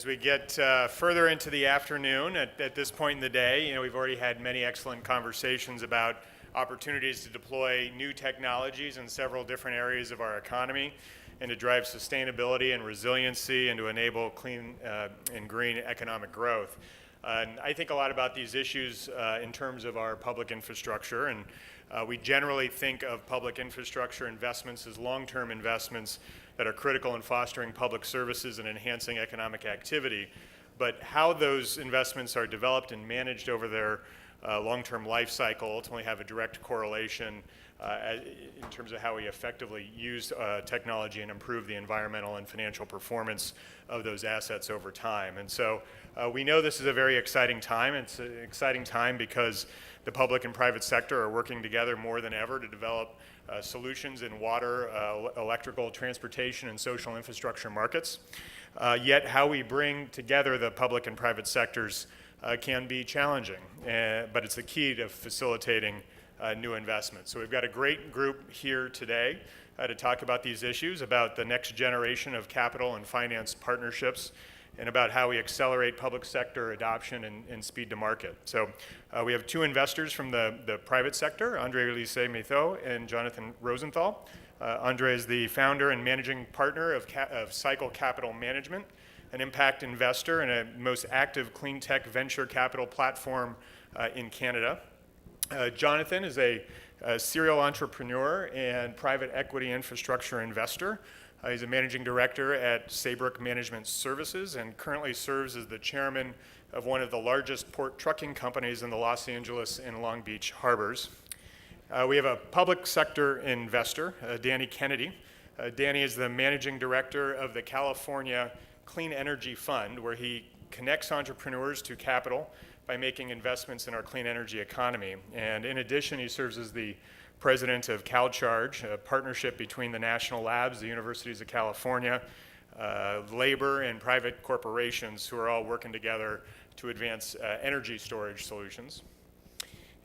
As we get further into the afternoon, at this point in the day, we've already had many excellent conversations about opportunities to deploy new technologies in several different areas of our economy and to drive sustainability and resiliency and to enable clean and green economic growth. And I think a lot about these issues in terms of our public infrastructure, and we generally think of public infrastructure investments as long-term investments that are critical in fostering public services and enhancing economic activity. But how those investments are developed and managed over their long-term life cycle ultimately have a direct correlation in terms of how we effectively use technology and improve the environmental and financial performance of those assets over time. And so we know this is a very exciting time. It's an exciting time because the public and private sector are working together more than ever to develop solutions in water, electrical, transportation, and social infrastructure markets. Yet how we bring together the public and private sectors can be challenging, but it's the key to facilitating new investments. So we've got a great group here today to talk about these issues, about the next generation of capital and finance partnerships, and about how we accelerate public sector adoption and speed to market. So we have two investors from the private sector, Andre Lycée-Metho and Jonathan Rosenthal. Andre is the founder and managing partner of Cycle Capital Management, an impact investor and a most active clean tech venture capital platform in Canada. Jonathan is a serial entrepreneur and private equity infrastructure investor. He's a managing director at Saybrook Management Services and currently serves as the chairman of one of the largest port trucking companies in the Los Angeles and Long Beach harbors. We have a public sector investor, Danny Kennedy. Danny is the managing director of the California Clean Energy Fund, where he connects entrepreneurs to capital by making investments in our clean energy economy. And in addition, he serves as the president of CalCharge, a partnership between the national labs, the universities of California, labor, and private corporations who are all working together to advance energy storage solutions.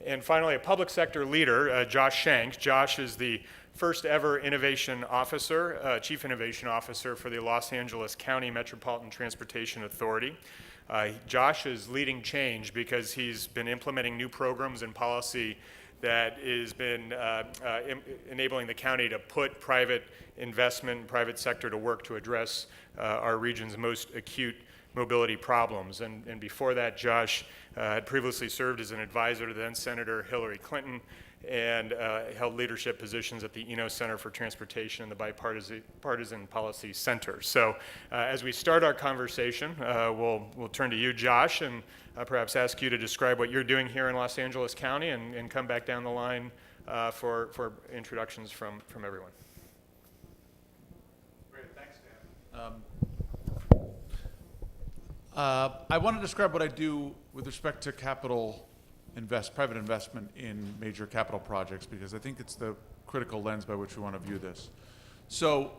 And finally, a public sector leader, Josh Shank. Josh is the first ever innovation officer, chief innovation officer for the Los Angeles County Metropolitan Transportation Authority. Josh is leading change because he's been implementing new programs and policy that has been enabling the county to put private investment, private sector to work to address our region's most acute mobility problems. And before that, Josh had previously served as an advisor to then Senator Hillary Clinton and held leadership positions at the Eno Center for Transportation and the Bipartisan Policy Center. So as we start our conversation, we'll turn to you, Josh, and perhaps ask you to describe what you're doing here in Los Angeles County and come back down the line for introductions from everyone. Great, thanks, Dan. I want to describe what I do with respect to private investment in major capital projects, because I think it's the critical lens by which we want to view this. So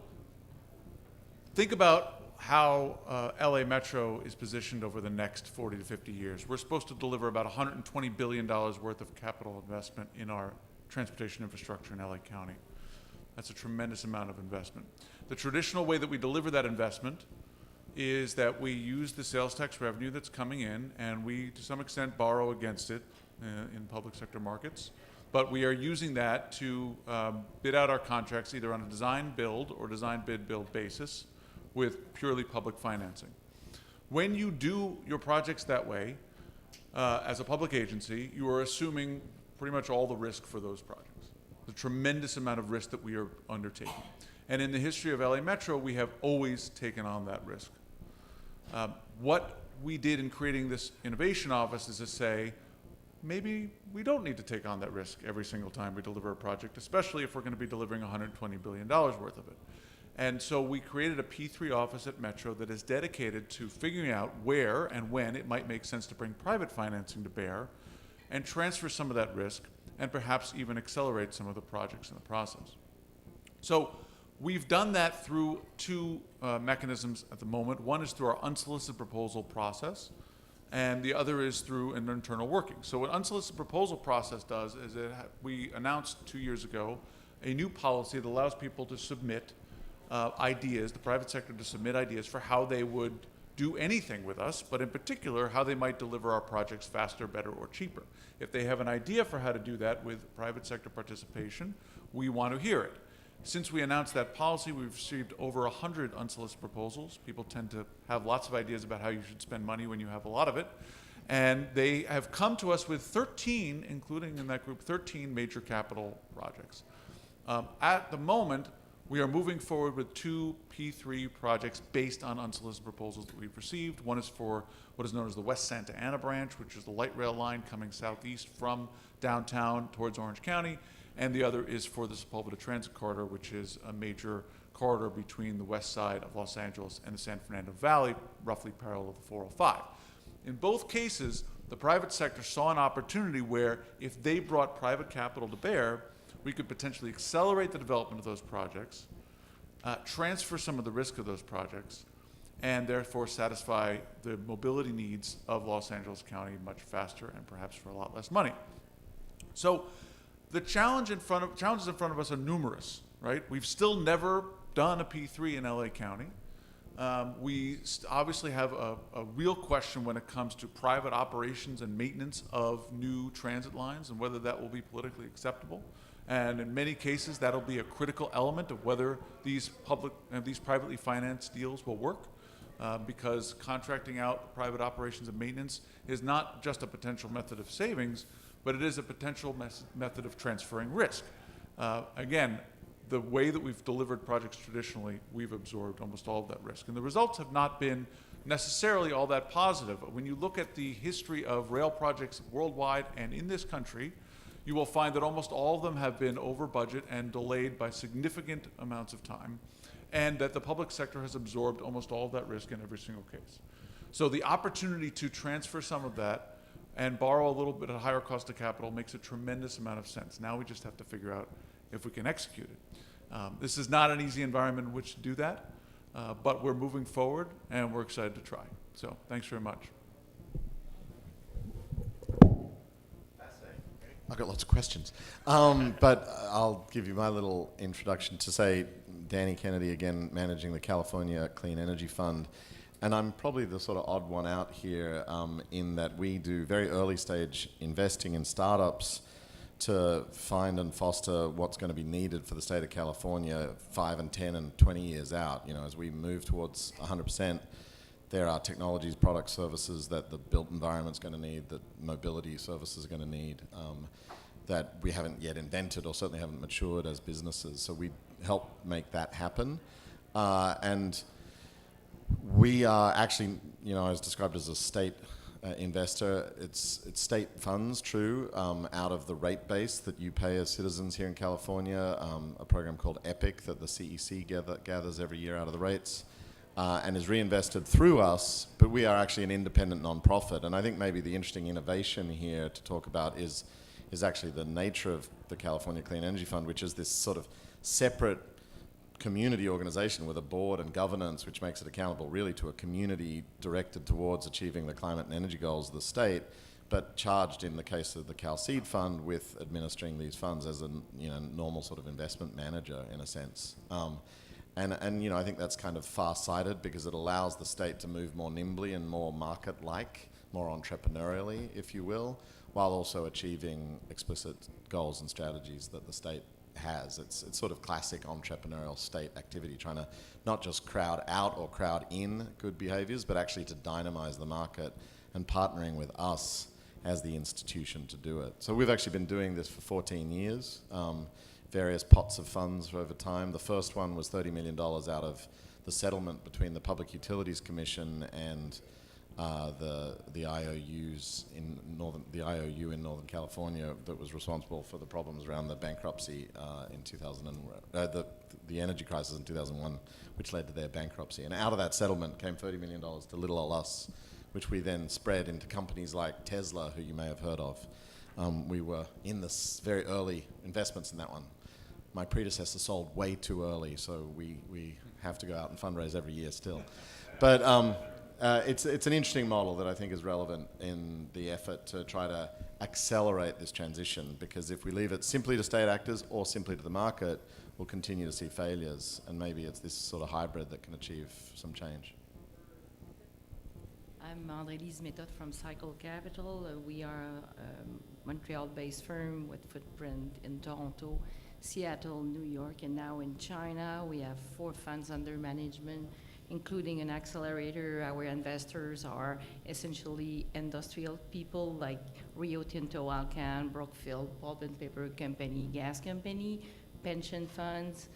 think about how LA Metro is positioned over the next 40 to 50 years. We're supposed to deliver about $120 billion worth of capital investment in our transportation infrastructure in LA County. That's a tremendous amount of investment. The traditional way that we deliver that investment is that we use the sales tax revenue that's coming in, and we, to some extent, borrow against it in public sector markets. But we are using that to bid out our contracts either on a design build or design bid build basis with purely public financing. When you do your projects that way, as a public agency, you are assuming pretty much all the risk for those projects. The tremendous amount of risk that we are undertaking. And in the history of LA Metro, we have always taken on that risk. What we did in creating this innovation office is to say, maybe we don't need to take on that risk every single time we deliver a project, especially if we're going to be delivering $120 billion worth of it. And so we created a P3 office at Metro that is dedicated to figuring out where and when it might make sense to bring private financing to bear and transfer some of that risk and perhaps even accelerate some of the projects in the process. So we've done that through two mechanisms at the moment. One is through our unsolicited proposal process, and the other is through an internal working. So what unsolicited proposal process does is we announced 2 years ago a new policy that allows people to submit ideas, the private sector to submit ideas for how they would do anything with us, but in particular, how they might deliver our projects faster, better, or cheaper. If they have an idea for how to do that with private sector participation, we want to hear it. Since we announced that policy, we've received over 100 unsolicited proposals. People tend to have lots of ideas about how you should spend money when you have a lot of it. And they have come to us with 13, including in that group, 13 major capital projects. At the moment, we are moving forward with 2 P3 projects based on unsolicited proposals that we've received. One is for what is known as the West Santa Ana branch, which is the light rail line coming southeast from downtown towards Orange County. And the other is for the Sepulveda Transit Corridor, which is a major corridor between the west side of Los Angeles and the San Fernando Valley, roughly parallel to the 405. In both cases, the private sector saw an opportunity where if they brought private capital to bear, we could potentially accelerate the development of those projects, transfer some of the risk of those projects, and therefore satisfy the mobility needs of Los Angeles County much faster and perhaps for a lot less money. So the challenges in front of us are numerous, right? We've still never done a P3 in LA County. We obviously have a real question when it comes to private operations and maintenance of new transit lines and whether that will be politically acceptable. And in many cases, that'll be a critical element of whether these privately financed deals will work, because contracting out private operations and maintenance is not just a potential method of savings, but it is a potential method of transferring risk. Again, the way that we've delivered projects traditionally, we've absorbed almost all of that risk. And the results have not been necessarily all that positive. When you look at the history of rail projects worldwide and in this country, you will find that almost all of them have been over budget and delayed by significant amounts of time, and that the public sector has absorbed almost all of that risk in every single case. So the opportunity to transfer some of that and borrow a little bit at a higher cost of capital makes a tremendous amount of sense. Now we just have to figure out if we can execute it. This is not an easy environment in which to do that, but we're moving forward and we're excited to try. So thanks very much. I've got lots of questions, but I'll give you my little introduction to say, Danny Kennedy again, managing the California Clean Energy Fund. And I'm probably the sort of odd one out here in that we do very early stage investing in startups to find and foster what's going to be needed for the state of California 5 and 10 and 20 years out. You know, as we move towards 100%, there are technologies, products, services that the built environment's going to need, that mobility services are going to need, that we haven't yet invented or certainly haven't matured as businesses. So we help make that happen. And we are actually, you know, I was described as a state investor. It's state funds, true, out of the rate base that you pay as citizens here in California, a program called EPIC that the CEC gathers every year out of the rates. And is reinvested through us, but we are actually an independent nonprofit. And I think maybe the interesting innovation here to talk about is actually the nature of the California Clean Energy Fund, which is this sort of separate community organization with a board and governance, which makes it accountable really to a community directed towards achieving the climate and energy goals of the state, but charged in the case of the CalSeed Fund with administering these funds as a normal sort of investment manager in a sense. And you know, I think that's kind of far-sighted because it allows the state to move more nimbly and more market-like, more entrepreneurially, if you will, while also achieving explicit goals and strategies that the state has. It's sort of classic entrepreneurial state activity, trying to not just crowd out or crowd in good behaviors, but actually to dynamize the market and partnering with us as the institution to do it. So we've actually been doing this for 14 years. Various pots of funds over time. The first one was $30 million out of the settlement between the Public Utilities Commission and the IOUs in the IOU in Northern California that was responsible for the problems around the bankruptcy in 2000 and the energy crisis in 2001, which led to their bankruptcy. And out of that settlement came $30 million to little ol' us, which we then spread into companies like Tesla, who you may have heard of. We were in this very early investments in that one. My predecessor sold way too early, so we have to go out and fundraise every year still. But it's an interesting model that I think is relevant in the effort to try to accelerate this transition, because if we leave it simply to state actors or simply to the market, we'll continue to see failures, and maybe it's this sort of hybrid that can achieve some change. I'm André-Lise Méthode from Cycle Capital. We are a Montreal-based firm with footprint in Toronto, Seattle, New York, and now in China. We have 4 funds under management, including an accelerator. Our investors are essentially industrial people like Rio Tinto, Alcan, Brookfield, Pulp and Paper Company, Gas Company, pension funds,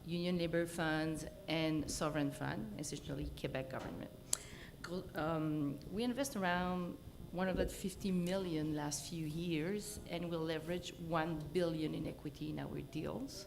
union labor funds, and sovereign fund, essentially Quebec government. We invest around 150 million last few years, and we'll leverage 1 billion in equity in our deals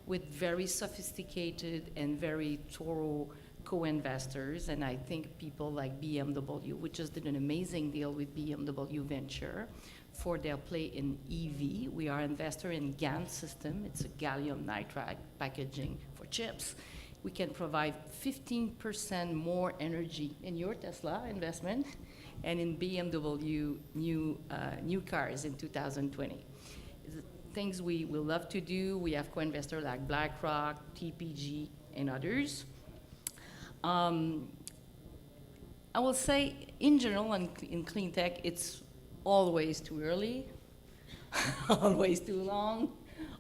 with very sophisticated and very thorough co-investors. And I think people like BMW, which just did an amazing deal with BMW Venture for their play in EV. We are investor in GaN system. It's a gallium nitride packaging for chips. We can provide 15% more energy in your Tesla investment and in BMW new cars in 2020. Things we will love to do. We have co-investors like BlackRock, TPG, and others. I will say, in general, in clean tech, it's always too early, always too long,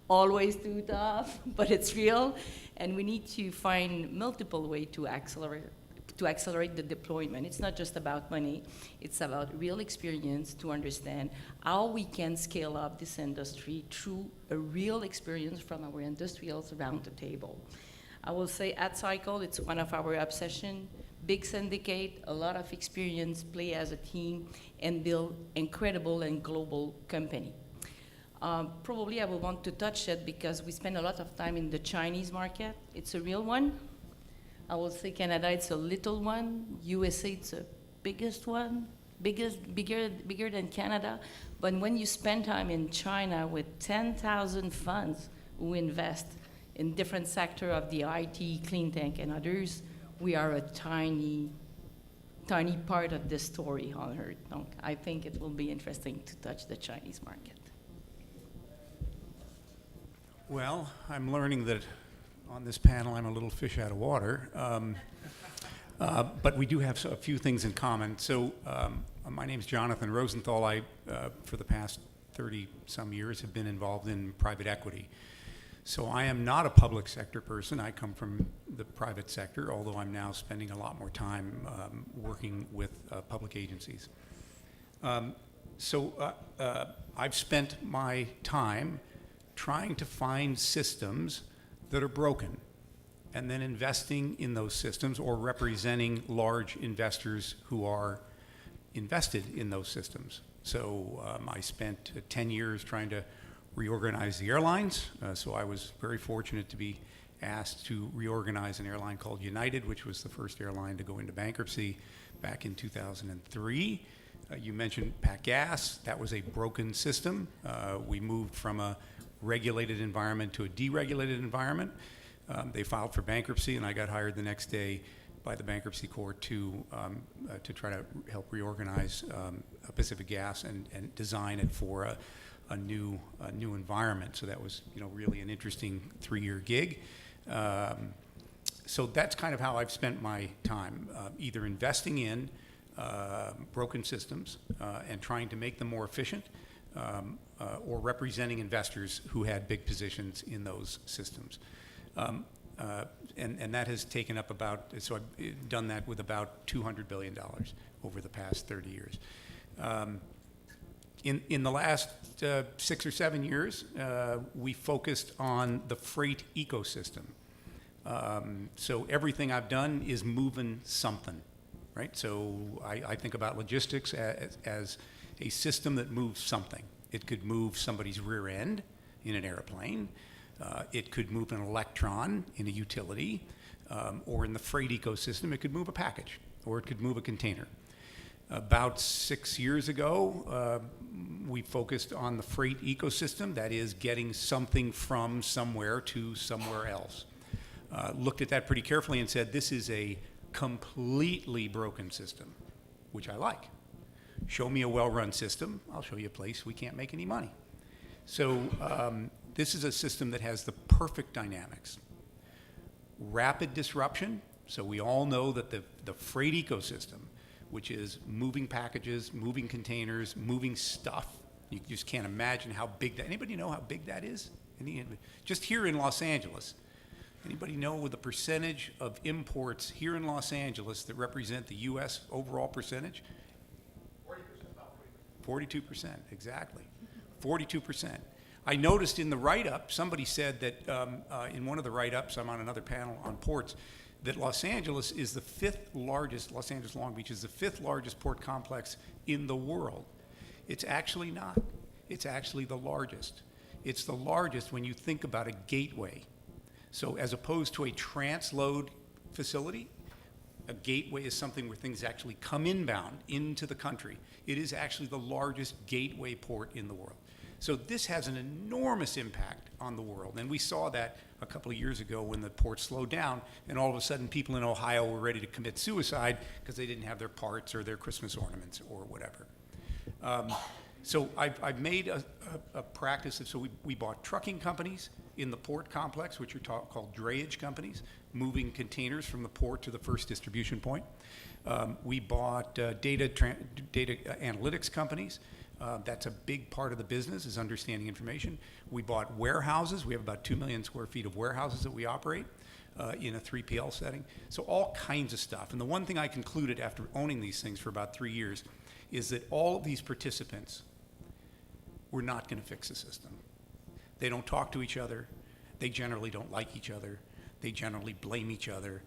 always too tough, but it's real, and we need to find multiple ways to accelerate the deployment. It's not just about money, it's about real experience to understand how we can scale up this industry through a real experience from our industrials around the table. I will say at Cycle, it's one of our obsession. Big syndicate, a lot of experience, play as a team, and build incredible and global company. Probably I will want to touch it because we spend a lot of time in the Chinese market. It's a real one. I will say Canada, it's a little one. USA, it's the biggest one, bigger than Canada. But when you spend time in China with 10,000 funds who invest in different sectors of the IT, clean tech, and others, we are a tiny part of this story on Earth. So I think it will be interesting to touch the Chinese market. Well, I'm learning that on this panel I'm a little fish out of water, but we do have a few things in common. So my name's Jonathan Rosenthal. I, for the past 30-some years, have been involved in private equity. So I am not a public sector person. I come from the private sector, although I'm now spending a lot more time working with public agencies. I've spent my time trying to find systems that are broken and then investing in those systems or representing large investors who are invested in those systems. So I spent 10 years trying to reorganize the airlines. So I was very fortunate to be asked to reorganize an airline called United, which was the first airline to go into bankruptcy back in 2003. You mentioned PACGAS. That was a broken system. We moved from a regulated environment to a deregulated environment. They filed for bankruptcy, and I got hired the next day by the bankruptcy court to try to help reorganize Pacific Gas and design it for a new environment. So that was, really an interesting 3-year gig. So that's kind of how I've spent my time, either investing in broken systems and trying to make them more efficient, or representing investors who had big positions in those systems. And that has taken up so I've done that with about $200 billion over the past 30 years. In the last 6 or 7 years, we focused on the freight ecosystem. So everything I've done is moving something, right? So I think about logistics as a system that moves something. It could move somebody's rear end in an airplane. It could move an electron in a utility, or in the freight ecosystem, it could move a package, or it could move a container. About 6 years ago, we focused on the freight ecosystem, that is getting something from somewhere to somewhere else. Looked at that pretty carefully and said, this is a completely broken system, which I like. Show me a well-run system, I'll show you a place we can't make any money. So this is a system that has the perfect dynamics. Rapid disruption, so we all know that the freight ecosystem which is moving packages, moving containers, moving stuff. You just can't imagine how big that, anybody know how big that is? Just here in Los Angeles, anybody know the percentage of imports here in Los Angeles that represent the U.S. overall percentage? 40%, about 40%. 42%, exactly. 42%. I noticed in the write-up, somebody said that in one of the write-ups, I'm on another panel on ports, that Los Angeles is the fifth largest, Los Angeles Long Beach is the fifth largest port complex in the world. It's actually not. It's actually the largest. It's the largest when you think about a gateway. So as opposed to a transload facility, a gateway is something where things actually come inbound into the country. It is actually the largest gateway port in the world. So this has an enormous impact on the world. And we saw that a couple of years ago when the port slowed down and all of a sudden people in Ohio were ready to commit suicide because they didn't have their parts or their Christmas ornaments or whatever. So I've made a practice of, so we bought trucking companies in the port complex, which are called drayage companies, moving containers from the port to the first distribution point. We bought data analytics companies. That's a big part of the business, is understanding information. We bought warehouses. We have about 2 million square feet of warehouses that we operate in a 3PL setting. So all kinds of stuff. And the one thing I concluded after owning these things for about 3 years is that all of these participants were not going to fix the system. They don't talk to each other. They generally don't like each other. They generally blame each other.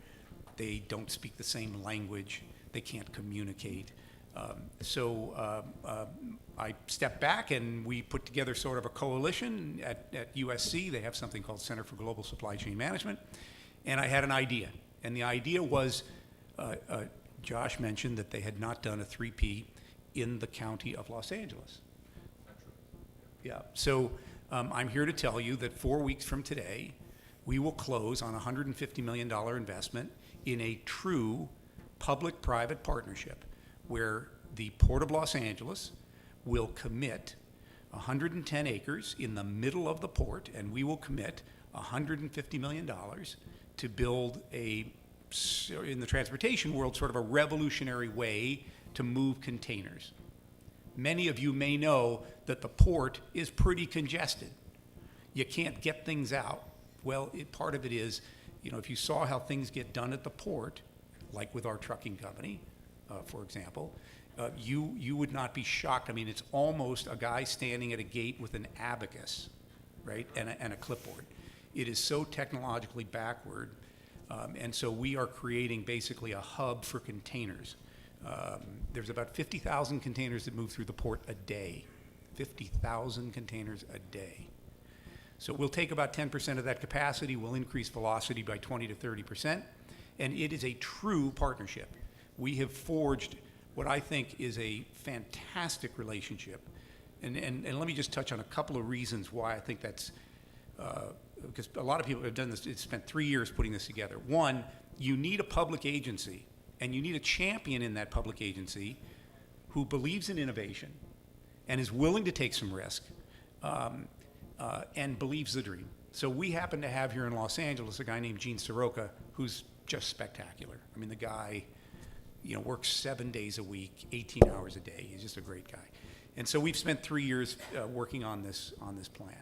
They don't speak the same language. They can't communicate. So I stepped back and we put together sort of a coalition at USC. They have something called Center for Global Supply Chain Management. And I had an idea. And the idea was, Josh mentioned that they had not done a 3P in the county of Los Angeles. Yeah, so I'm here to tell you that 4 weeks from today, we will close on a $150 million investment in a true public-private partnership where the Port of Los Angeles will commit 110 acres in the middle of the port, and we will commit $150 million to build in the transportation world, sort of a revolutionary way to move containers. Many of you may know that the port is pretty congested. You can't get things out. Well, part of it is, if you saw how things get done at the port, like with our trucking company, for example, you would not be shocked. I mean, it's almost a guy standing at a gate with an abacus, right, and a clipboard. It is so technologically backward, and so we are creating basically a hub for containers. There's about 50,000 containers that move through the port a day. 50,000 containers a day. So we'll take about 10% of that capacity, we'll increase velocity by 20 to 30%, and it is a true partnership. We have forged what I think is a fantastic relationship. And let me just touch on a couple of reasons why I think that's, because a lot of people have done this, it's spent 3 years putting this together. One, you need a public agency, and you need a champion in that public agency who believes in innovation and is willing to take some risk and believes the dream. So we happen to have here in Los Angeles a guy named Gene Soroka who's just spectacular. I mean, the guy, works 7 days a week, 18 hours a day. He's just a great guy. And so we've spent 3 years working on this plan.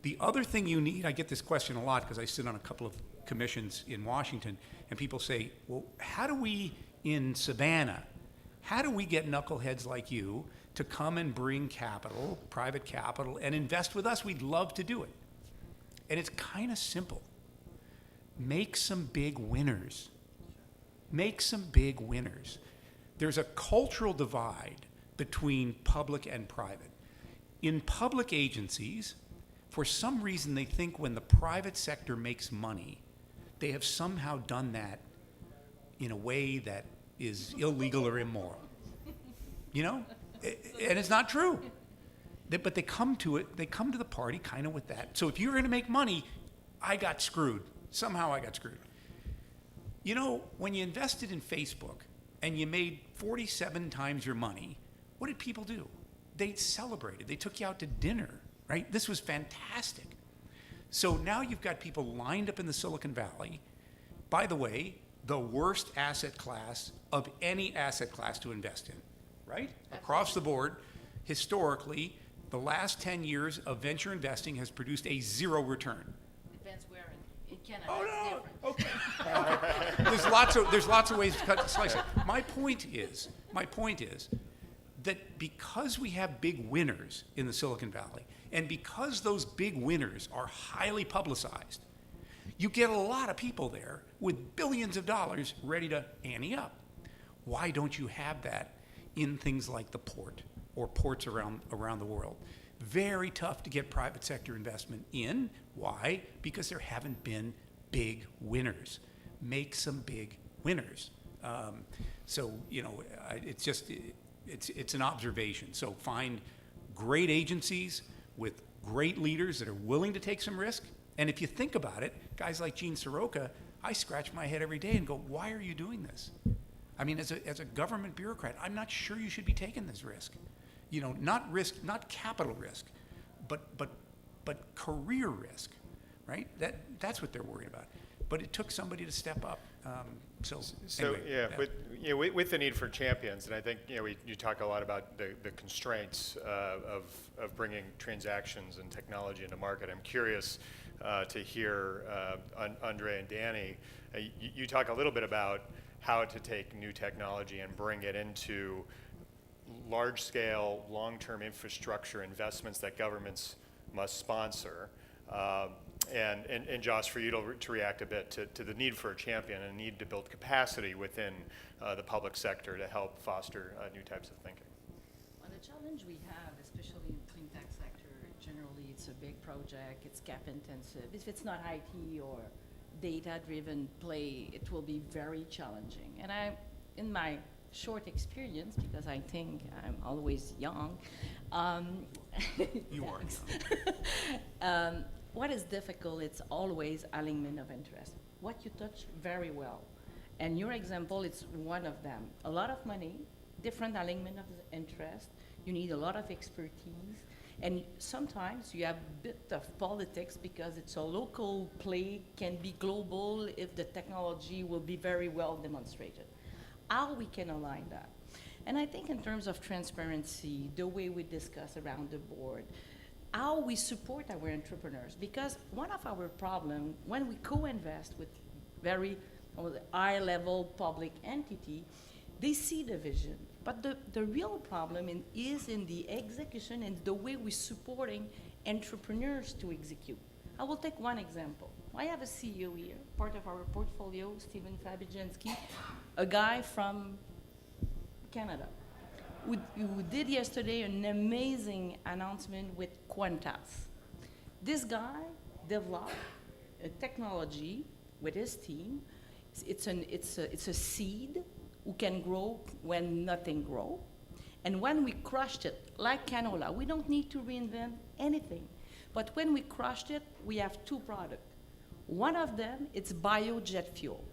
The other thing you need, I get this question a lot because I sit on a couple of commissions in Washington, and people say, well, how do we in Savannah, how do we get knuckleheads like you to come and bring capital, private capital, and invest with us? We'd love to do it. And it's kind of simple. Make some big winners. Make some big winners. There's a cultural divide between public and private. In public agencies, for some reason they think when the private sector makes money, they have somehow done that in a way that is illegal or immoral. And it's not true. But they come to the party kind of with that. So if you're going to make money, I got screwed. Somehow I got screwed. When you invested in Facebook and you made 47 times your money, what did people do? They celebrated. They took you out to dinner, right? This was fantastic. So now you've got people lined up in the Silicon Valley. By the way, the worst asset class of any asset class to invest in, right? Across the board, historically, the last 10 years of venture investing has produced a 0 return. Depends where in Canada. Oh, It's no, different. okay. There's lots of ways to cut slice it. My point is that because we have big winners in the Silicon Valley, and because those big winners are highly publicized, you get a lot of people there with billions of dollars ready to ante up. Why don't you have that in things like the port or ports around the world? Very tough to get private sector investment in. Why? Because there haven't been big winners. Make some big winners. So, you know, it's just, it's an observation. So find great agencies with great leaders that are willing to take some risk. And if you think about it, guys like Gene Soroka, I scratch my head every day and go, why are you doing this? I mean, as a government bureaucrat, I'm not sure you should be taking this risk. You know, not risk, not capital risk, but career risk, right? That's what they're worried about. But it took somebody to step up. So anyway, with the need for champions, and I think you talk a lot about the constraints of bringing transactions and technology into market. I'm curious to hear Andre and Danny. You talk a little bit about how to take new technology and bring it into large-scale, long-term infrastructure investments that governments must sponsor. And Josh, for you to react a bit to the need for a champion and need to build capacity within the public sector to help foster new types of thinking. Well, the challenge we have, especially in the clean tech sector, generally it's a big project, it's cap intensive. If it's not IT or data-driven play, it will be very challenging. And in my short experience, because I think I'm always young. You are young. What is difficult, it's always alignment of interest. What you touch very well. And your example, it's one of them. A lot of money, different alignment of interest. You need a lot of expertise. And sometimes you have a bit of politics because it's a local play, can be global if the technology will be very well demonstrated. How we can align that. And I think in terms of transparency, the way we discuss around the board, how we support our entrepreneurs, because one of our problems when we co-invest with very high-level public entity, they see the vision. But the real problem is in the execution and the way we're supporting entrepreneurs to execute. I will take one example. I have a CEO here, part of our portfolio, Stephen Fabijanski, a guy from Canada, who did yesterday an amazing announcement with Qantas. This guy developed a technology with his team. It's a seed who can grow when nothing grows. And when we crushed it, like canola, we don't need to reinvent anything. But when we crushed it, we have two products. One of them, it's biojet fuel.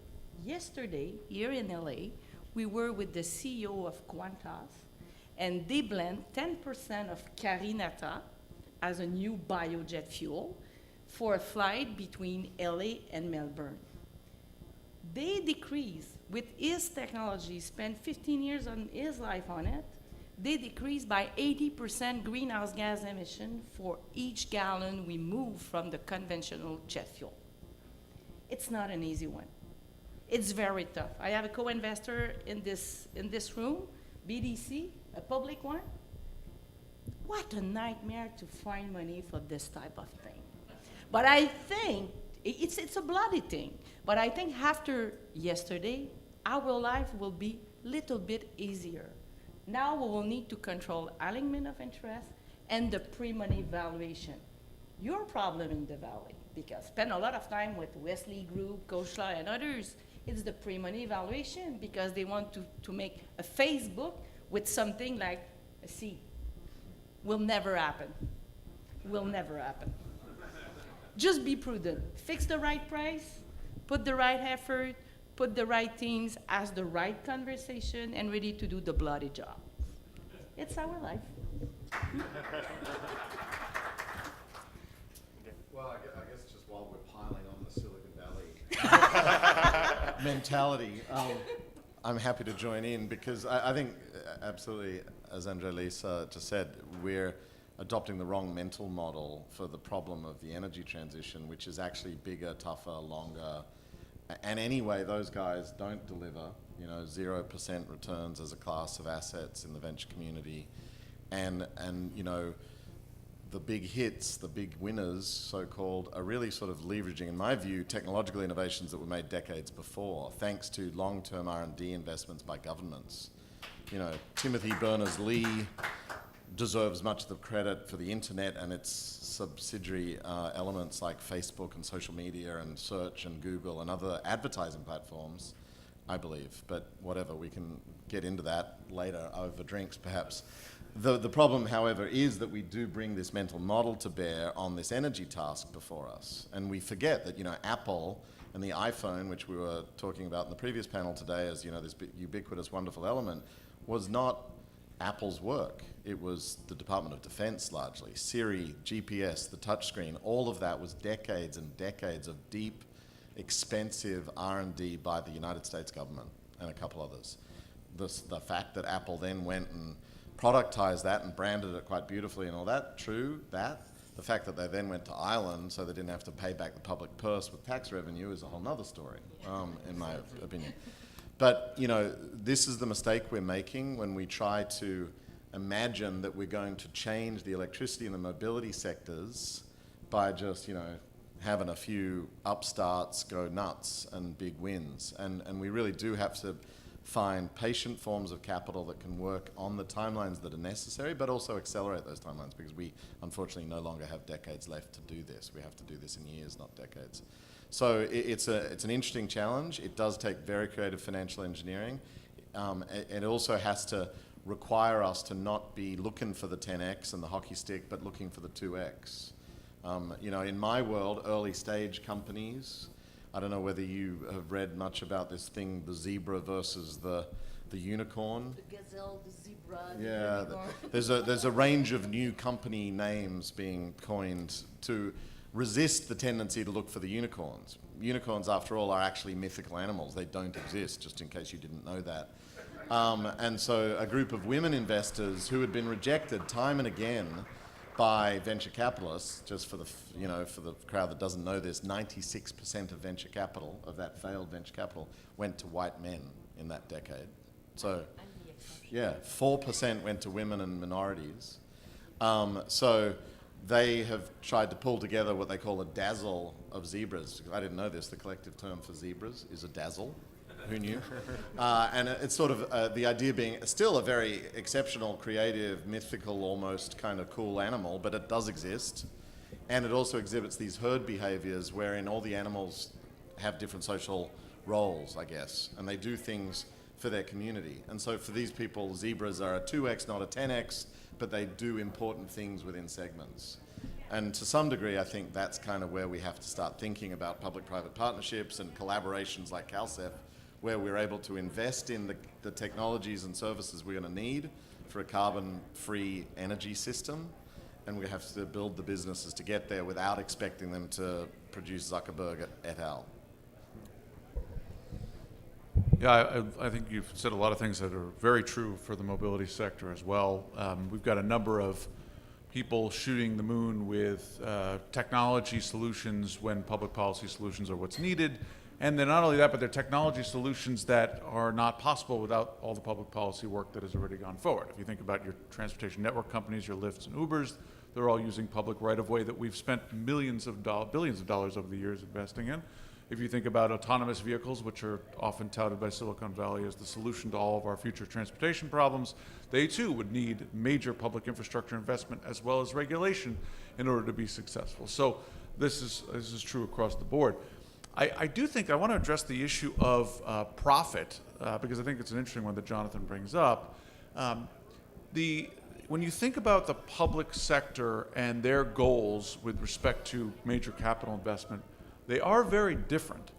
Yesterday, here in LA, we were with the CEO of Qantas, and they blend 10% of carinata as a new biojet fuel for a flight between LA and Melbourne. They decrease, with his technology, spent 15 years on his life on it, they decrease by 80% greenhouse gas emission for each gallon we move from the conventional jet fuel. It's not an easy one. It's very tough. I have a co-investor in this room, BDC, a public one. What a nightmare to find money for this type of thing. But I think it's a bloody thing. But I think after yesterday, our life will be a little bit easier. Now we will need to control alignment of interest and the pre-money valuation. Your problem in the Valley, because spend a lot of time with Wesley Group, Koshla, and others, it's the pre-money valuation because they want to make a Facebook with something like a seed. Will never happen. Will never happen. Just be prudent. Fix the right price, put the right effort, put the right teams, ask the right conversation, and ready to do the bloody job. It's our life. Well, I guess just while we're piling on the Silicon Valley, mentality. I'm happy to join in because I think absolutely, as Angelisa just said, we're adopting the wrong mental model for the problem of the energy transition, which is actually bigger, tougher, longer. And anyway, those guys don't deliver, 0% returns as a class of assets in the venture community. And the big hits, the big winners, so-called, are really sort of leveraging, in my view, technological innovations that were made decades before, thanks to long-term R&D investments by governments. Timothy Berners-Lee deserves much of the credit for the internet and its subsidiary elements like Facebook and social media and search and Google and other advertising platforms, I believe. But whatever, we can get into that later over drinks perhaps. The problem, however, is that we do bring this mental model to bear on this energy task before us. And we forget that, Apple and the iPhone, which we were talking about in the previous panel today as, this ubiquitous, wonderful element, was not Apple's work. It was the Department of Defense largely. Siri, GPS, the touchscreen, all of that was decades and decades of deep, expensive R&D by the United States government and a couple others. The fact that Apple then went and productized that and branded it quite beautifully and all that, true, that. The fact that they then went to Ireland so they didn't have to pay back the public purse with tax revenue is a whole nother story, in my opinion. But, this is the mistake we're making when we try to imagine that we're going to change the electricity and the mobility sectors by just, having a few upstarts go nuts and big wins. And we really do have to find patient forms of capital that can work on the timelines that are necessary, but also accelerate those timelines, because we unfortunately no longer have decades left to do this. We have to do this in years, not decades. So it's an interesting challenge. It does take very creative financial engineering. It also has to require us to not be looking for the 10x and the hockey stick, but looking for the 2x. In my world, early stage companies, I don't know whether you have read much about this thing, the zebra versus the unicorn. The gazelle, the zebra, yeah, there's a range of new company names being coined to resist the tendency to look for the unicorns. Unicorns, after all, are actually mythical animals. They don't exist, just in case you didn't know that. And so a group of women investors who had been rejected time and again by venture capitalists, just for the crowd that doesn't know this, 96% of venture capital, of that failed venture capital, went to white men in that decade. So, 4% went to women and minorities. So they have tried to pull together what they call a dazzle of zebras. I didn't know this. The collective term for zebras is a dazzle. Who knew? And it's sort of the idea being still a very exceptional, creative, mythical, almost kind of cool animal, but it does exist. And it also exhibits these herd behaviors wherein all the animals have different social roles, I guess, and they do things for their community. And so for these people, zebras are a 2x, not a 10x, but they do important things within segments. And to some degree, I think that's kind of where we have to start thinking about public-private partnerships and collaborations like CalCEF, where we're able to invest in the technologies and services we're going to need for a carbon-free energy system, and we have to build the businesses to get there without expecting them to produce Zuckerberg et al. Yeah, I think you've said a lot of things that are very true for the mobility sector as well. We've got a number of people shooting the moon with technology solutions when public policy solutions are what's needed. And then not only that, but they're technology solutions that are not possible without all the public policy work that has already gone forward. If you think about your transportation network companies, your Lyfts and Ubers, they're all using public right-of-way that we've spent billions of dollars over the years investing in. If you think about autonomous vehicles, which are often touted by Silicon Valley as the solution to all of our future transportation problems, they too would need major public infrastructure investment as well as regulation in order to be successful. So this is true across the board. I do think I want to address the issue of profit, because I think it's an interesting one that Jonathan brings up. When you think about the public sector and their goals with respect to major capital investment, they are very different.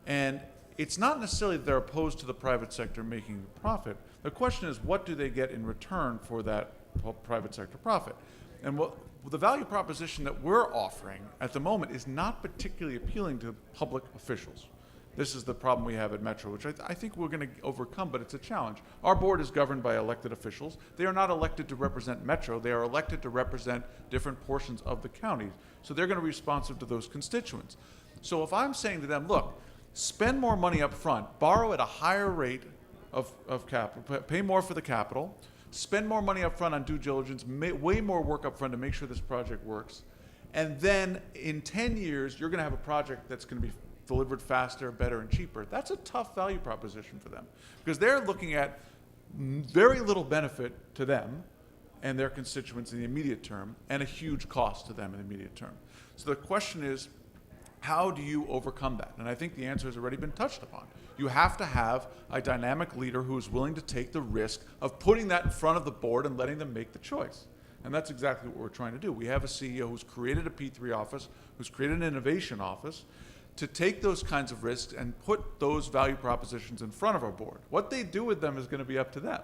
And it's not necessarily that they're opposed to the private sector making a profit. The question is, what do they get in return for that private sector profit? And the value proposition that we're offering at the moment is not particularly appealing to public officials. this is the problem we have at Metro, which I think we're going to overcome, but it's a challenge. Our board is governed by elected officials. They are not elected to represent Metro. They are elected to represent different portions of the county. So they're going to be responsive to those constituents. So if I'm saying to them, look, spend more money up front, borrow at a higher rate of capital, pay more for the capital, spend more money up front on due diligence, way more work up front to make sure this project works, and then in 10 years, you're going to have a project that's going to be delivered faster, better, and cheaper. That's a tough value proposition for them because they're looking at very little benefit to them and their constituents in the immediate term and a huge cost to them in the immediate term. So the question is, how do you overcome that? And I think the answer has already been touched upon. You have to have a dynamic leader who is willing to take the risk of putting that in front of the board and letting them make the choice. And that's exactly what we're trying to do. We have a CEO who's created a P3 office, who's created an innovation office, to take those kinds of risks and put those value propositions in front of our board. What they do with them is going to be up to them.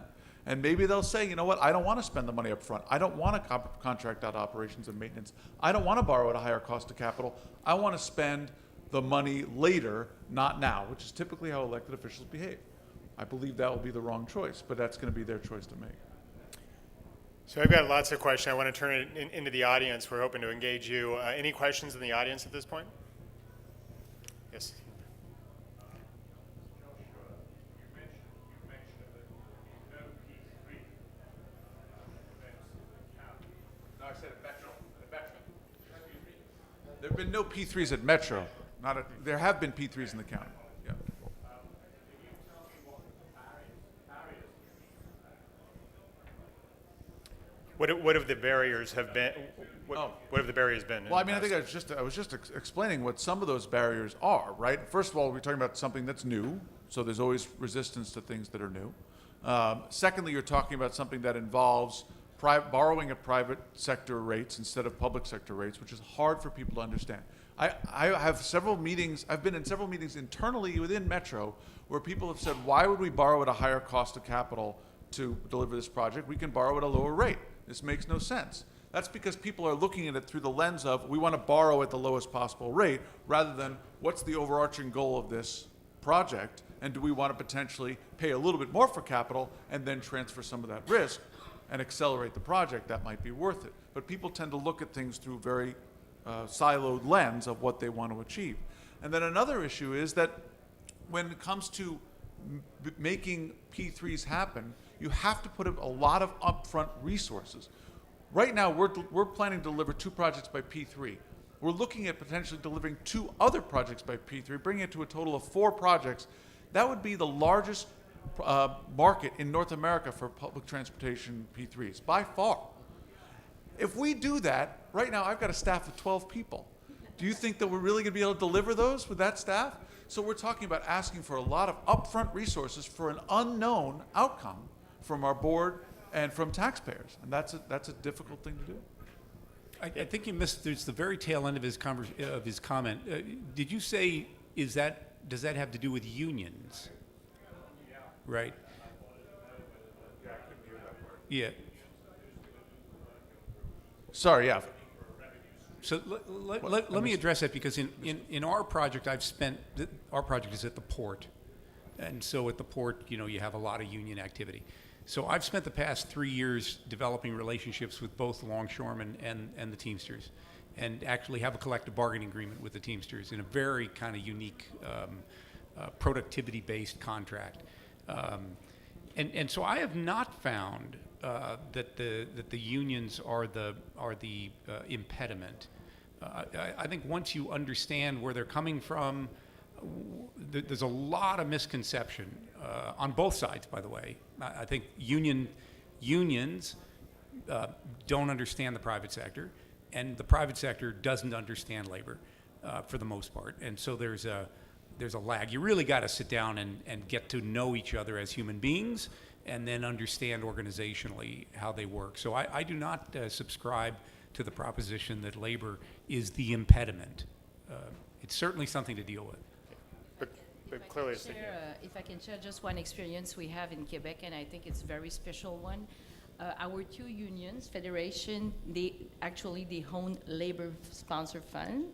And maybe they'll say, you know what, I don't want to spend the money up front. I don't want to contract out operations and maintenance. I don't want to borrow at a higher cost of capital. I want to spend the money later, not now, which is typically how elected officials behave. I believe that will be the wrong choice, but that's going to be their choice to make. So I've got lots of questions. I want to turn it into the audience. We're hoping to engage you. Any questions in the audience at this point? Yes. No, I said at Metro. There have been no P3s at Metro. There have been P3s in the county. Yeah. What have the barriers have been? What have the barriers been? Well, I mean, I think I was just explaining what some of those barriers are, right? First of all, we're talking about something that's new, so there's always resistance to things that are new. Secondly, you're talking about something that involves borrowing at private sector rates instead of public sector rates, which is hard for people to understand. I have several meetings, I've been in several meetings internally within Metro where people have said, why would we borrow at a higher cost of capital to deliver this project? We can borrow at a lower rate. This makes no sense. That's because people are looking at it through the lens of, we want to borrow at the lowest possible rate, rather than what's the overarching goal of this project, and do we want to potentially pay a little bit more for capital and then transfer some of that risk and accelerate the project. That might be worth it. But people tend to look at things through very siloed lens of what they want to achieve. And then another issue is that when it comes to making P3s happen, you have to put a lot of upfront resources. Right now, we're planning to deliver 2 projects by P3. We're looking at potentially delivering 2 other projects by P3, bringing it to a total of 4 projects. That would be the largest market in North America for public transportation P3s, by far. If we do that, right now I've got a staff of 12 people. Do you think that we're really going to be able to deliver those with that staff? So we're talking about asking for a lot of upfront resources for an unknown outcome from our board and from taxpayers, and that's a difficult thing to do. I think you missed. There's the very tail end of his comment. Did you say does that have to do with unions? Right. Yeah. Sorry, yeah. So let me address that, because in our project, our project is at the port. And so at the port, you have a lot of union activity. So I've spent the past 3 years developing relationships with both the longshoremen and the Teamsters, and actually have a collective bargaining agreement with the Teamsters in a very kind of unique productivity-based contract. And so I have not found that the unions are the impediment. I think once you understand where they're coming from, there's a lot of misconception on both sides, by the way. I think unions don't understand the private sector, and the private sector doesn't understand labor for the most part. And so there's a lag. You really got to sit down and get to know each other as human beings, and then understand organizationally how they work. So I do not subscribe to the proposition that labor is the impediment. It's certainly something to deal with. But clearly it's if I can share just one experience we have in Quebec, and I think it's a very special one. Our 2 unions, federation, they own labor sponsor fund,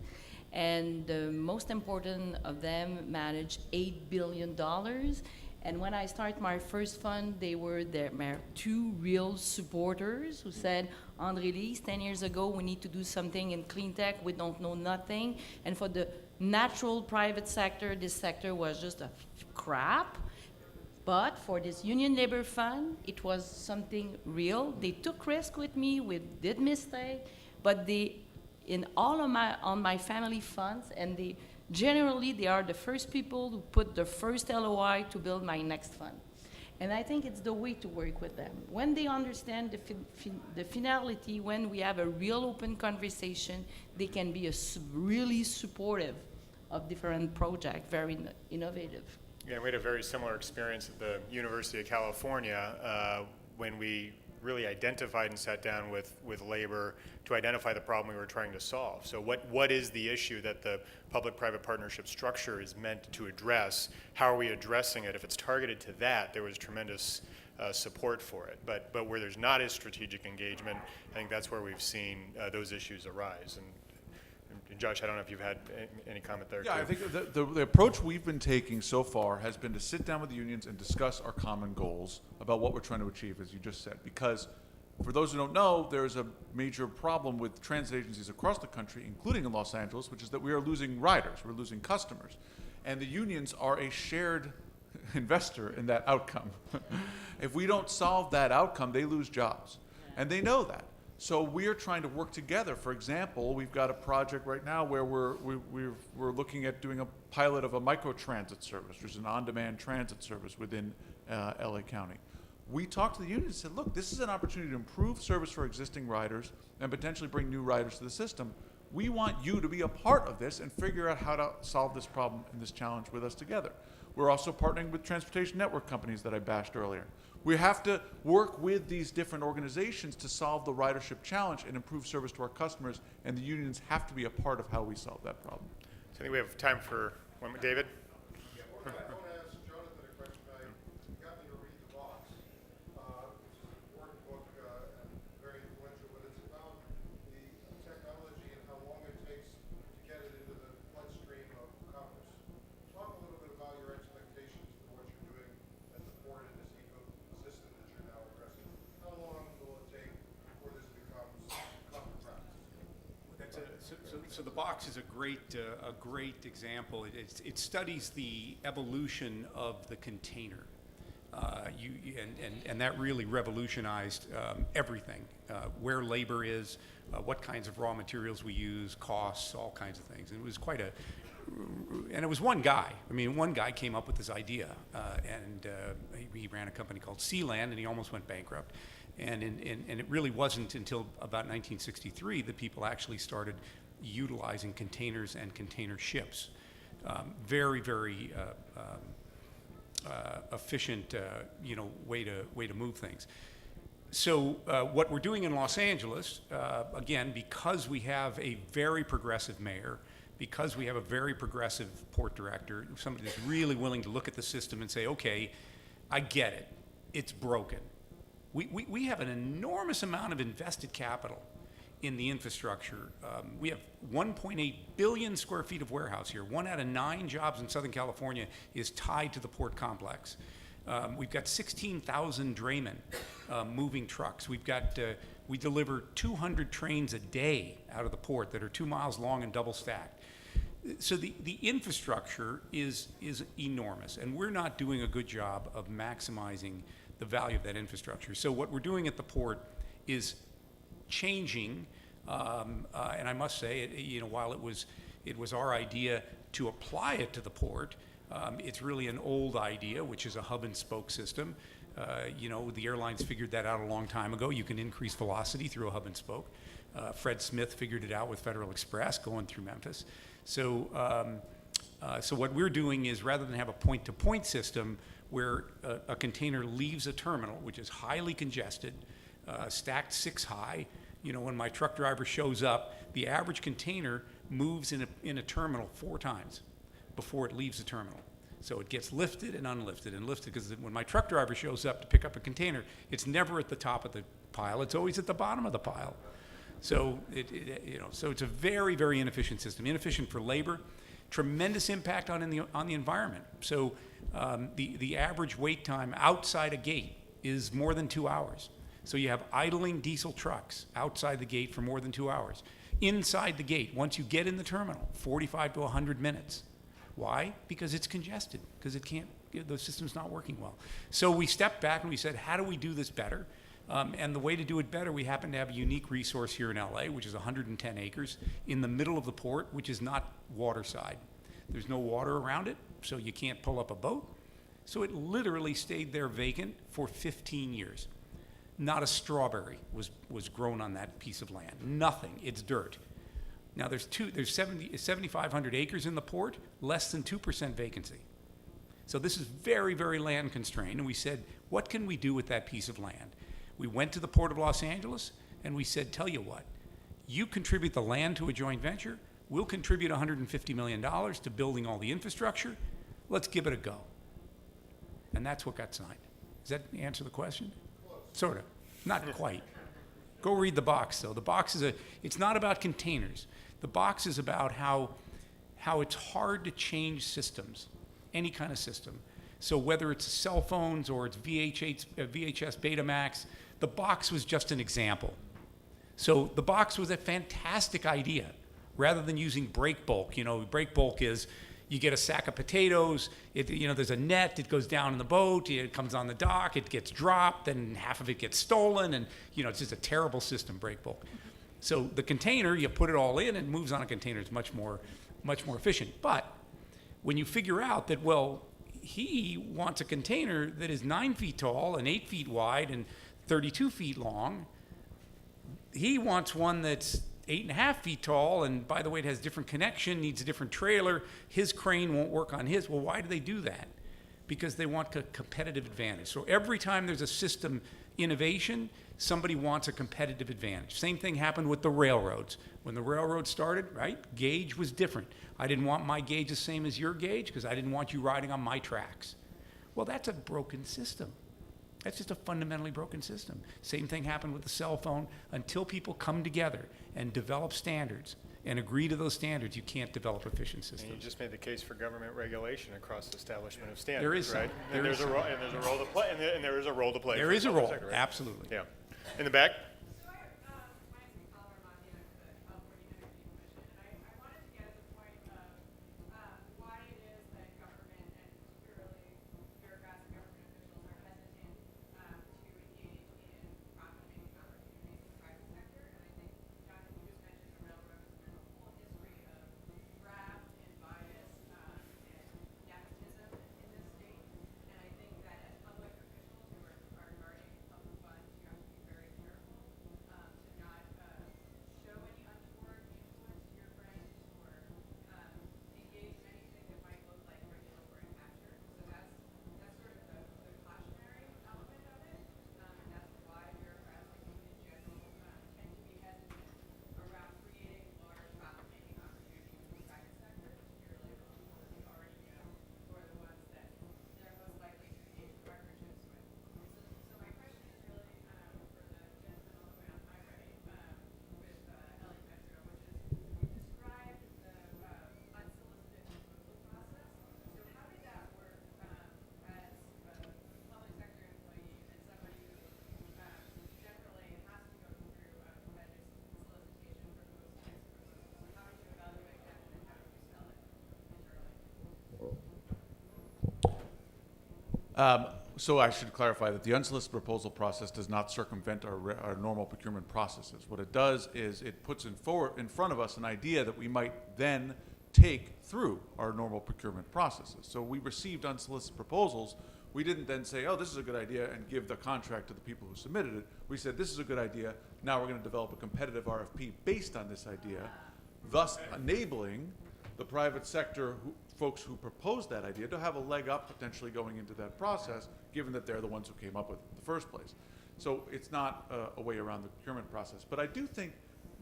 and the most important of them managed $8 billion. And when I started my first fund, they were my two real supporters who said, André Lise, 10 years ago, we need to do something in clean tech. We don't know nothing. And for the natural private sector, this sector was just a crap. But for this Union Labor Fund, it was something real. They took risk with me. We did mistake, but in all of my family funds, and generally they are the first people who put the first LOI to build my next fund. And I think it's the way to work with them. When they understand the finality, when we have a real open conversation, they can be really supportive of different projects, very innovative. Yeah, we had a very similar experience at the University of California when we really identified and sat down with labor to identify the problem we were trying to solve. So what is the issue that the public-private partnership structure is meant to address? How are we addressing it? If it's targeted to that, there was tremendous support for it. But where there's not as strategic engagement, I think that's where we've seen those issues arise. And Josh, I don't know if you've had any comment there. Yeah, too. I think the approach we've been taking so far has been to sit down with the unions and discuss our common goals about what we're trying to achieve, as you just said. Because for those who don't know, there's a major problem with transit agencies across the country, including in Los Angeles, which is that we are losing riders, we're losing customers. And the unions are a shared investor in that outcome. If we don't solve that outcome, they lose jobs. And they know that. So we're trying to work together. For example, we've got a project right now where we're looking at doing a pilot of a microtransit service, which is an on-demand transit service within LA County. We talked to the union and said, look, this is an opportunity to improve service for existing riders and potentially bring new riders to the system. We want you to be a part of this and figure out how to solve this problem and this challenge with us together. We're also partnering with transportation network companies that I bashed earlier. We have to work with these different organizations to solve the ridership challenge and improve service to our customers, and the unions have to be a part of how we solve that problem. So I think we have time for one more. David? Yeah, well, I want to ask Jonathan a question. I got me to read The Box, which is an important book and very influential, but it's about the technology and how long it takes to get it into the bloodstream of commerce. Talk a little bit about your expectations for what you're doing at the port in this ecosystem that you're now addressing. How long will it take before this becomes common practice? So the box is a great example. It studies the evolution of the container. And that really revolutionized everything, where labor is, what kinds of raw materials we use, costs, all kinds of things. And it was and it was one guy. I mean, one guy came up with this idea, and he ran a company called Sealand, and he almost went bankrupt. And it really wasn't until about 1963 that people actually started utilizing containers and container ships. Very efficient, way to move things. So what we're doing in Los Angeles, again, because we have a very progressive mayor, because we have a very progressive port director, somebody that's really willing to look at the system and say, okay, I get it, it's broken. We have an enormous amount of invested capital in the infrastructure. We have 1.8 billion square feet of warehouse here. 1 out of 9 jobs in Southern California is tied to the port complex. We've got 16,000 draymen moving trucks. We deliver 200 trains a day out of the port that are 2 miles long and double stacked. So the infrastructure is enormous, and we're not doing a good job of maximizing the value of that infrastructure. So what we're doing at the port is changing, and I must say, while it was our idea to apply it to the port, it's really an old idea, which is a hub and spoke system. The airlines figured that out a long time ago. You can increase velocity through a hub and spoke. Fred Smith figured it out with Federal Express going through Memphis. So what we're doing is, rather than have a point-to-point system where a container leaves a terminal, which is highly congested, stacked 6 high, when my truck driver shows up, the average container moves in a terminal 4 times before it leaves the terminal. So it gets lifted and unlifted and lifted, because when my truck driver shows up to pick up a container, it's never at the top of the pile, it's always at the bottom of the pile. So so it's a very, very inefficient system. Inefficient for labor, tremendous impact on the environment. So the average wait time outside a gate is more than 2 hours. So you have idling diesel trucks outside the gate for more than 2 hours. Inside the gate, once you get in the terminal, 45 to 100 minutes. Why? Because it's congested, because the system's not working well. So we stepped back and we said, how do we do this better? And the way to do it better, we happen to have a unique resource here in LA, which is 110 acres in the middle of the port, which is not waterside. There's no water around it, so you can't pull up a boat. So it literally stayed there vacant for 15 years. Not a strawberry was grown on that piece of land. Nothing. It's dirt. Now there's 7,500 acres in the port, less than 2% vacancy. So this is very, very land constrained. And we said, what can we do with that piece of land? We went to the Port of Los Angeles and we said, tell you what, you contribute the land to a joint venture, we'll contribute $150 million to building all the infrastructure. Let's give it a go. And that's what got signed. Does that answer the question? Sort of. Not quite. Go read the box, though. The box it's not about containers. The box is about how it's hard to change systems, any kind of system. So whether it's cell phones or it's VHS Betamax, the box was just an example. So the box was a fantastic idea. Rather than using break bulk, break bulk is you get a sack of potatoes, there's a net, it goes down in the boat, it comes on the dock, it gets dropped, then half of it gets stolen, and it's just a terrible system, break bulk. So the container, you put it all in, and it moves on a container. It's much more efficient. But when you figure out that, well, he wants a container that is 9 feet tall and 8 feet wide and 32 feet long, he wants one that's 8.5 feet tall, and by the way, it has different connection, needs a different trailer. His crane won't work on his. Well, why do they do that? Because they want a competitive advantage. So every time there's a system innovation, somebody wants a competitive advantage. Same thing happened with the railroads. When the railroad started, right, gauge was different. I didn't want my gauge the same as your gauge because I didn't want you riding on my tracks. Well, that's a broken system. That's just a fundamentally broken system. Same thing happened with the cell phone. Until people come together and develop standards and agree to those standards, you can't develop efficient systems. And you just made the case for government regulation across the establishment of standards, There is some. right? There is And there's a role to play. And there is a role to play. There for is the a public role, sector, right? absolutely. Yeah. In the back. So my name's Colin Montana with the California Energy Commission, and I wanted to get at the point of why it is that government and particularly bureaucrats and government officials are hesitant to engage in profit-making opportunities in the private sector. And I think, Jonathan, you just mentioned the railroad has been a whole history of graft and bias and nepotism in this state. And I think that as public officials who are guarding public funds, you have to be very careful to not show any untoward influence to your friends or engage in anything that might look like regulatory capture. So that's sort of the cautionary element of it, and that's why bureaucrats, I think, in general, tend to be hesitant around creating large profit-making opportunities in the private sector, particularly for people that they already know or the ones that they're most likely to engage in partnerships with. So my question is really for the gentleman all the way on my right with Ellie Petro, which is you described the unsolicited proposal process. So how did that work as a public sector employee and somebody who generally has to go through a competitive solicitation for those types of proposals? So how did you evaluate that and how did you sell it internally? So I should clarify that the unsolicited proposal process does not circumvent our normal procurement processes. What it does is it puts in front of us an idea that we might then take through our normal procurement processes. So we received unsolicited proposals. We didn't then say, oh, this is a good idea, and give the contract to the people who submitted it. We said, this is a good idea. Now we're going to develop a competitive RFP based on this idea, thus enabling the private sector folks who proposed that idea to have a leg up potentially going into that process, given that they're the ones who came up with it in the first place. So it's not a way around the procurement process. But I do think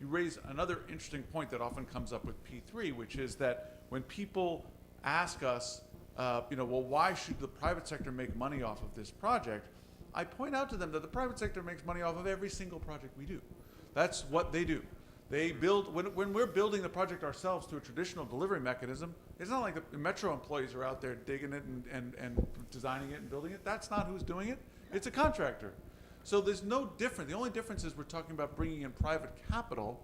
you raise another interesting point that often comes up with P3, which is that when people ask us, well, why should the private sector make money off of this project? I point out to them that the private sector makes money off of every single project we do. That's what they do. They build, when we're building the project ourselves through a traditional delivery mechanism, it's not like the Metro employees are out there digging it and designing it and building it. That's not who's doing it. It's a contractor. So there's no difference. The only difference is we're talking about bringing in private capital,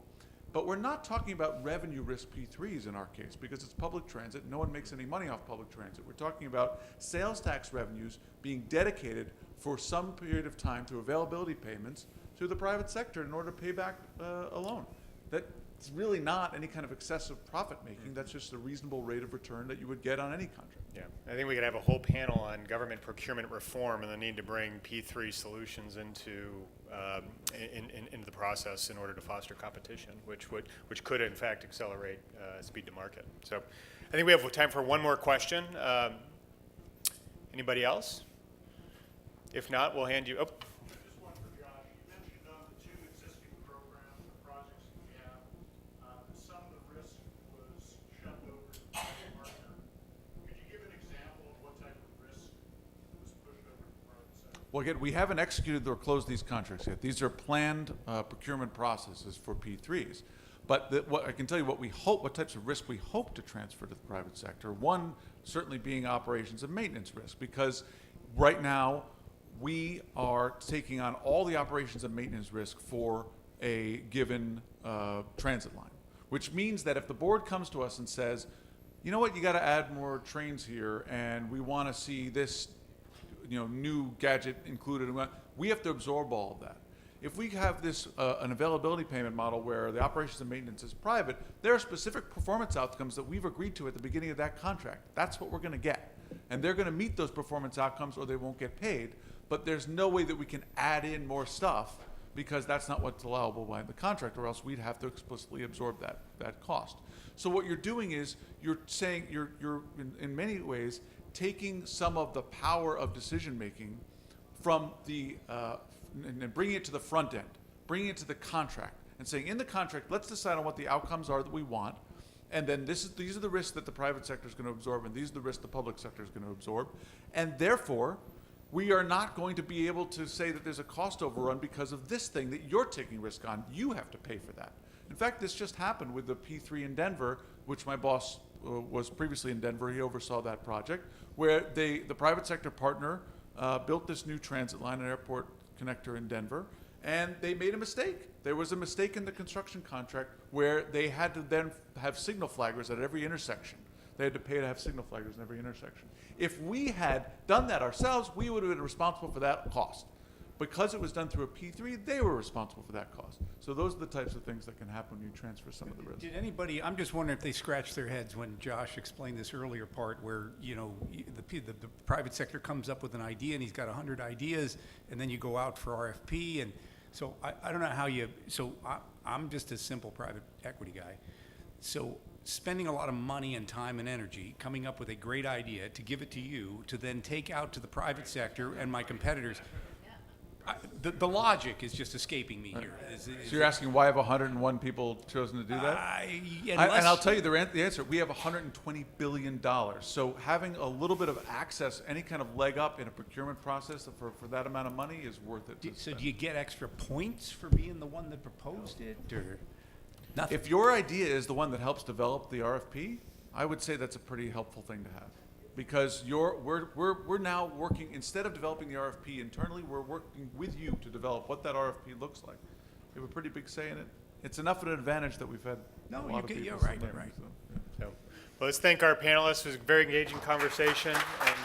but we're not talking about revenue risk P3s in our case because it's public transit. No one makes any money off public transit. We're talking about sales tax revenues being dedicated for some period of time through availability payments to the private sector in order to pay back a loan. That's really not any kind of excessive profit making. That's just a reasonable rate of return that you would get on any contract. Yeah, I think we could have a whole panel on government procurement reform and the need to bring P3 solutions into the process in order to foster competition, which could in fact accelerate speed to market. So, I think we have time for one more question. Anybody else? If not, we'll hand you. Oh. Just one for Josh. You mentioned on the two existing programs, the projects that we have, that some of the risk was shoved over to the private partner. Could you give an example of what type of risk was pushed over to the private sector? Well, again, we haven't executed or closed these contracts yet. These are planned procurement processes for P3s. But what I can tell you, what types of risk we hope to transfer to the private sector. One, certainly being operations and maintenance risk, because right now we are taking on all the operations and maintenance risk for a given transit line, which means that if the board comes to us and says, you know what, you got to add more trains here, and we want to see this, new gadget included, we have to absorb all of that. If we have this an availability payment model where the operations and maintenance is private, there are specific performance outcomes that we've agreed to at the beginning of that contract. That's what we're going to get, and they're going to meet those performance outcomes, or they won't get paid. But there's no way that we can add in more stuff because that's not what's allowable by the contract, or else we'd have to explicitly absorb that cost. So what you're doing is you're saying you're in many ways taking some of the power of decision making from the and bringing it to the front end, bringing it to the contract, and saying in the contract, let's decide on what the outcomes are that we want, and then these are the risks that the private sector is going to absorb, and these are the risks the public sector is going to absorb, and therefore we are not going to be able to say that there's a cost overrun because of this thing that you're taking risk on. You have to pay for that. In fact, this just happened with the P3 in Denver, which my boss was previously in Denver. He oversaw that project, where the private sector partner built this new transit line and airport connector in Denver, and they made a mistake. There was a mistake in the construction contract where they had to then have signal flaggers at every intersection. They had to pay to have signal flaggers in every intersection. If we had done that ourselves, we would have been responsible for that cost. Because it was done through a P3, they were responsible for that cost. So those are the types of things that can happen when you transfer some of the risk. Did anybody, I'm just wondering if they scratched their heads when Josh explained this earlier part where, the private sector comes up with an idea and he's got 100 ideas, and then you go out for RFP. And so I don't know how I'm just a simple private equity guy. So spending a lot of money and time and energy coming up with a great idea to give it to you to then take out to the private sector and my competitors. The logic is just escaping me here. So you're asking why have 101 people chosen to do that? And I'll tell you the answer. We have $120 billion. So having a little bit of access, any kind of leg up in a procurement process for that amount of money is worth it. So do you get extra points for being the one that proposed it, or nothing? If your idea is the one that helps develop the RFP, I would say that's a pretty helpful thing to have. Because we're now working, instead of developing the RFP internally, we're working with you to develop what that RFP looks like. You have a pretty big say in it. It's enough of an advantage that we've had a lot of people. Right. So, well, let's thank our panelists. It was a very engaging conversation, and